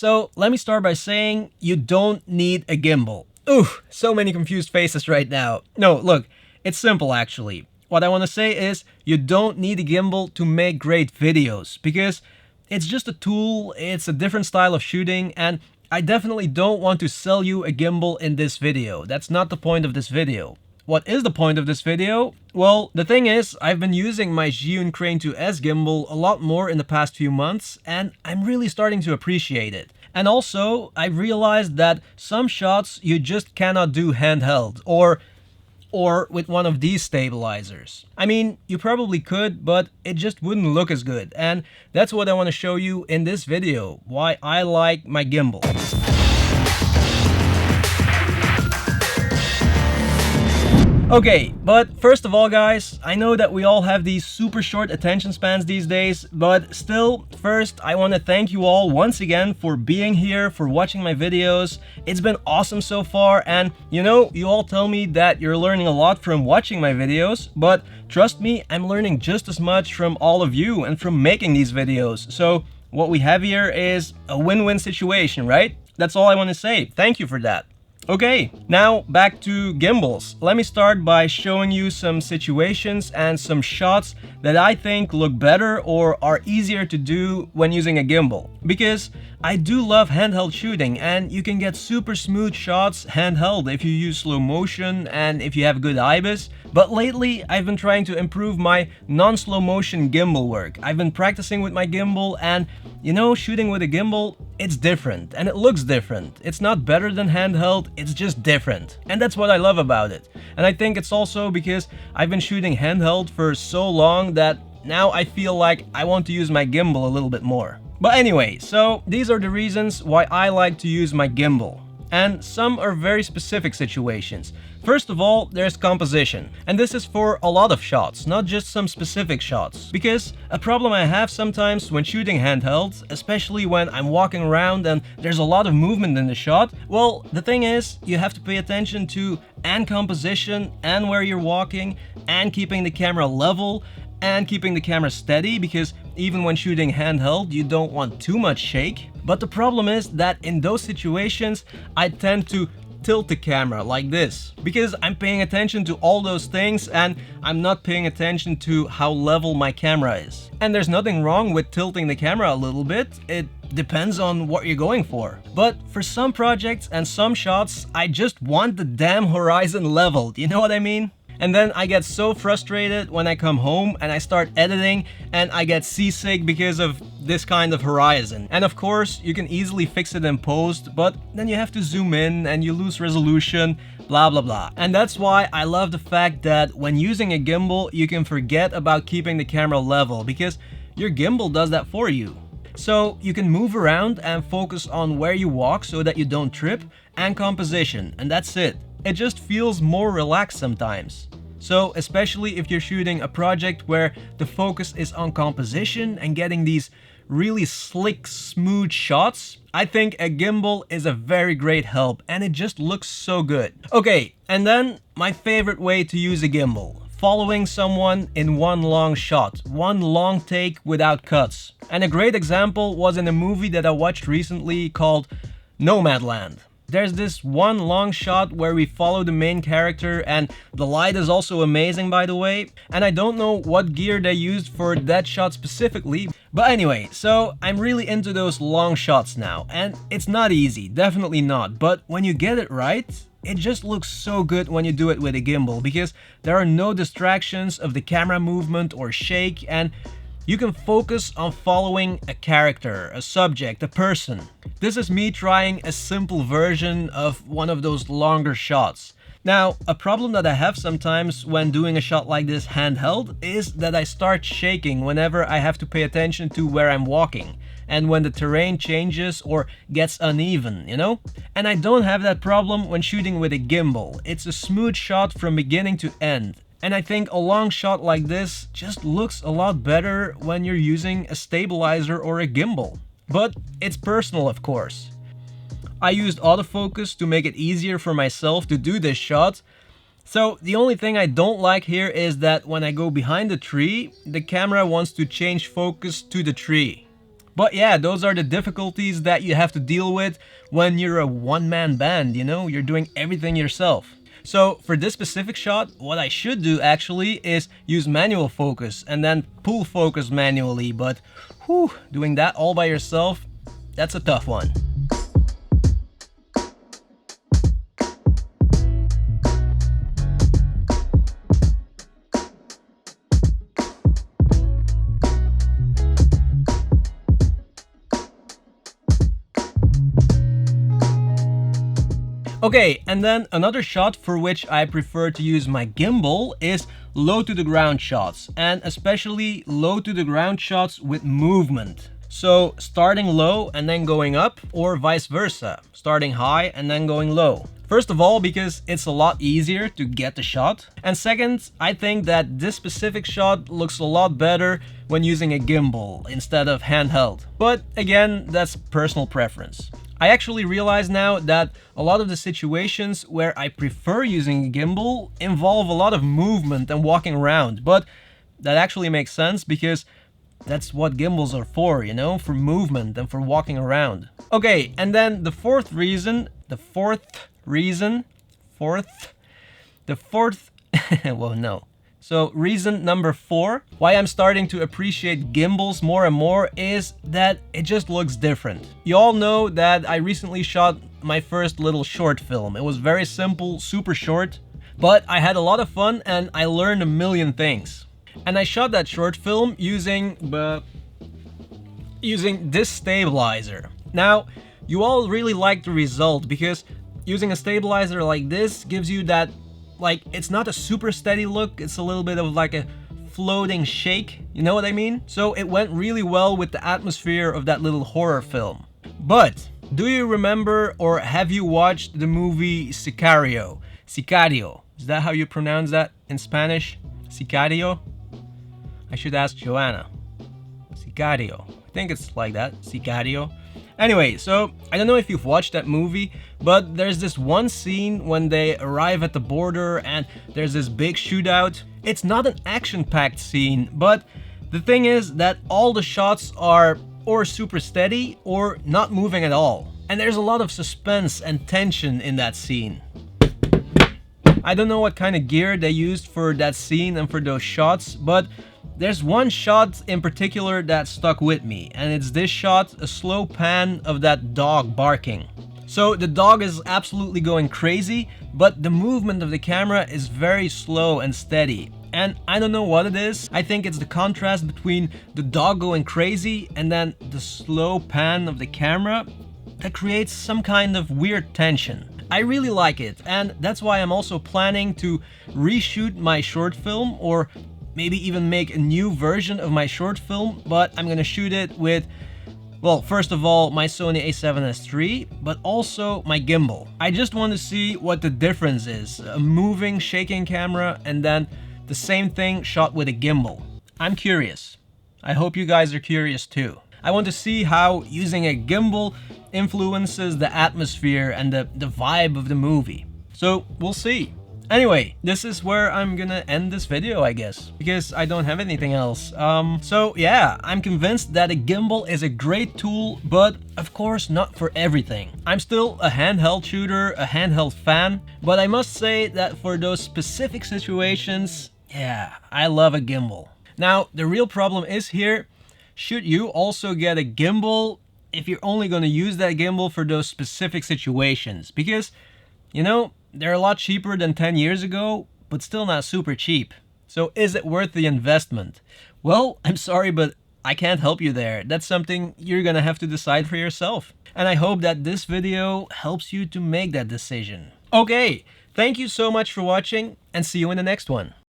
So let me start by saying you don't need a gimbal. Ooh, so many confused faces right now. No, look, it's simple actually. What I want to say is you don't need a gimbal to make great videos because it's just a tool, it's a different style of shooting, and I definitely don't want to sell you a gimbal in this video. That's not the point of this video. What is the point of this video? Well, the thing is, I've been using my Zhiyun Crane 2S gimbal a lot more in the past few months, and I'm really starting to appreciate it. And also, I realized that some shots you just cannot do handheld, or with one of these stabilizers. I mean, you probably could, but it just wouldn't look as good. And that's what I want to show you in this video, why I like my gimbal. Okay, but first of all guys, I know that we all have these super short attention spans these days, but still, first I want to thank you all once again for being here, for watching my videos. It's been awesome so far, and you know, you all tell me that you're learning a lot from watching my videos, but trust me, I'm learning just as much from all of you and from making these videos. So what we have here is a win-win situation, right? That's all I want to say. Thank you for that. Okay, now back to gimbals. Let me start by showing you some situations and some shots that I think look better or are easier to do when using a gimbal. Because I do love handheld shooting and you can get super smooth shots handheld if you use slow motion and if you have good IBIS. But lately, I've been trying to improve my non-slow motion gimbal work. I've been practicing with my gimbal and, you know, shooting with a gimbal, it's different and it looks different. It's not better than handheld, it's just different. And that's what I love about it. And I think it's also because I've been shooting handheld for so long that now I feel like I want to use my gimbal a little bit more. But anyway, so these are the reasons why I like to use my gimbal. And some are very specific situations. First of all, there's composition. And this is for a lot of shots, not just some specific shots. Because a problem I have sometimes when shooting handhelds, especially when I'm walking around and there's a lot of movement in the shot, well, the thing is, you have to pay attention to and composition and where you're walking and keeping the camera level and keeping the camera steady, because even when shooting handheld, you don't want too much shake. But the problem is that in those situations, I tend to tilt the camera like this, because I'm paying attention to all those things and I'm not paying attention to how level my camera is. And there's nothing wrong with tilting the camera a little bit, it depends on what you're going for. But for some projects and some shots, I just want the damn horizon leveled, you know what I mean? And then I get so frustrated when I come home and I start editing and I get seasick because of this kind of horizon. And of course, you can easily fix it in post, but then you have to zoom in and you lose resolution, blah blah blah. And that's why I love the fact that when using a gimbal, you can forget about keeping the camera level because your gimbal does that for you. So you can move around and focus on where you walk so that you don't trip, and composition, and that's it. It just feels more relaxed sometimes. So especially if you're shooting a project where the focus is on composition and getting these really slick, smooth shots, I think a gimbal is a very great help and it just looks so good. Okay, and then my favorite way to use a gimbal. Following someone in one long shot, one long take without cuts. And a great example was in a movie that I watched recently called Nomadland. There's this one long shot where we follow the main character and the light is also amazing, by the way. And I don't know what gear they used for that shot specifically. But anyway, so I'm really into those long shots now. And it's not easy, definitely not. But when you get it right, it just looks so good when you do it with a gimbal because there are no distractions of the camera movement or shake, and you can focus on following a character, a subject, a person. This is me trying a simple version of one of those longer shots. Now, a problem that I have sometimes when doing a shot like this handheld is that I start shaking whenever I have to pay attention to where I'm walking and when the terrain changes or gets uneven, you know? And I don't have that problem when shooting with a gimbal. It's a smooth shot from beginning to end. And I think a long shot like this just looks a lot better when you're using a stabilizer or a gimbal. But it's personal, of course. I used autofocus to make it easier for myself to do this shot. So the only thing I don't like here is that when I go behind the tree, the camera wants to change focus to the tree. But yeah, those are the difficulties that you have to deal with when you're a one-man band, you know? You're doing everything yourself. So for this specific shot, what I should do actually is use manual focus and then pull focus manually, but whew, doing that all by yourself, that's a tough one. Okay, and then another shot for which I prefer to use my gimbal is low to the ground shots, and especially low to the ground shots with movement. So starting low and then going up, or vice versa, starting high and then going low. First of all, because it's a lot easier to get the shot, and second, I think that this specific shot looks a lot better when using a gimbal instead of handheld. But again, that's personal preference. I actually realize now that a lot of the situations where I prefer using a gimbal involve a lot of movement and walking around, but that actually makes sense because that's what gimbals are for, you know, for movement and for walking around. Okay, and then the fourth reason, well, no. So reason number 4, why I'm starting to appreciate gimbals more and more is that it just looks different. You all know that I recently shot my first little short film. It was very simple, super short, but I had a lot of fun and I learned a million things. And I shot that short film using this stabilizer. Now, you all really like the result because using a stabilizer like this gives you that, like, it's not a super steady look, it's a little bit of like a floating shake, you know what I mean? So it went really well with the atmosphere of that little horror film. But do you remember or have you watched the movie Sicario? Sicario, is that how you pronounce that in Spanish? Sicario? I should ask Joanna. Sicario, I think it's like that, Sicario. Anyway, so I don't know if you've watched that movie, but there's this one scene when they arrive at the border and there's this big shootout. It's not an action-packed scene, but the thing is that all the shots are or super steady or not moving at all. And there's a lot of suspense and tension in that scene. I don't know what kind of gear they used for that scene and for those shots, but there's one shot in particular that stuck with me, and it's this shot, a slow pan of that dog barking. So the dog is absolutely going crazy, but the movement of the camera is very slow and steady. And I don't know what it is. I think it's the contrast between the dog going crazy and then the slow pan of the camera that creates some kind of weird tension. I really like it, and that's why I'm also planning to reshoot my short film, or maybe even make a new version of my short film, but I'm gonna shoot it with, well, first of all, my Sony a7S III, but also my gimbal. I just want to see what the difference is, a moving, shaking camera, and then the same thing shot with a gimbal. I'm curious. I hope you guys are curious too. I want to see how using a gimbal influences the atmosphere and the vibe of the movie. So we'll see. Anyway, this is where I'm gonna end this video, I guess, because I don't have anything else. So yeah, I'm convinced that a gimbal is a great tool, but of course not for everything. I'm still a handheld shooter, a handheld fan, but I must say that for those specific situations, yeah, I love a gimbal. Now, the real problem is here, should you also get a gimbal if you're only gonna use that gimbal for those specific situations? Because, you know, they're a lot cheaper than 10 years ago, but still not super cheap. So is it worth the investment? Well, I'm sorry, but I can't help you there. That's something you're gonna have to decide for yourself. And I hope that this video helps you to make that decision. Okay, thank you so much for watching, and see you in the next one.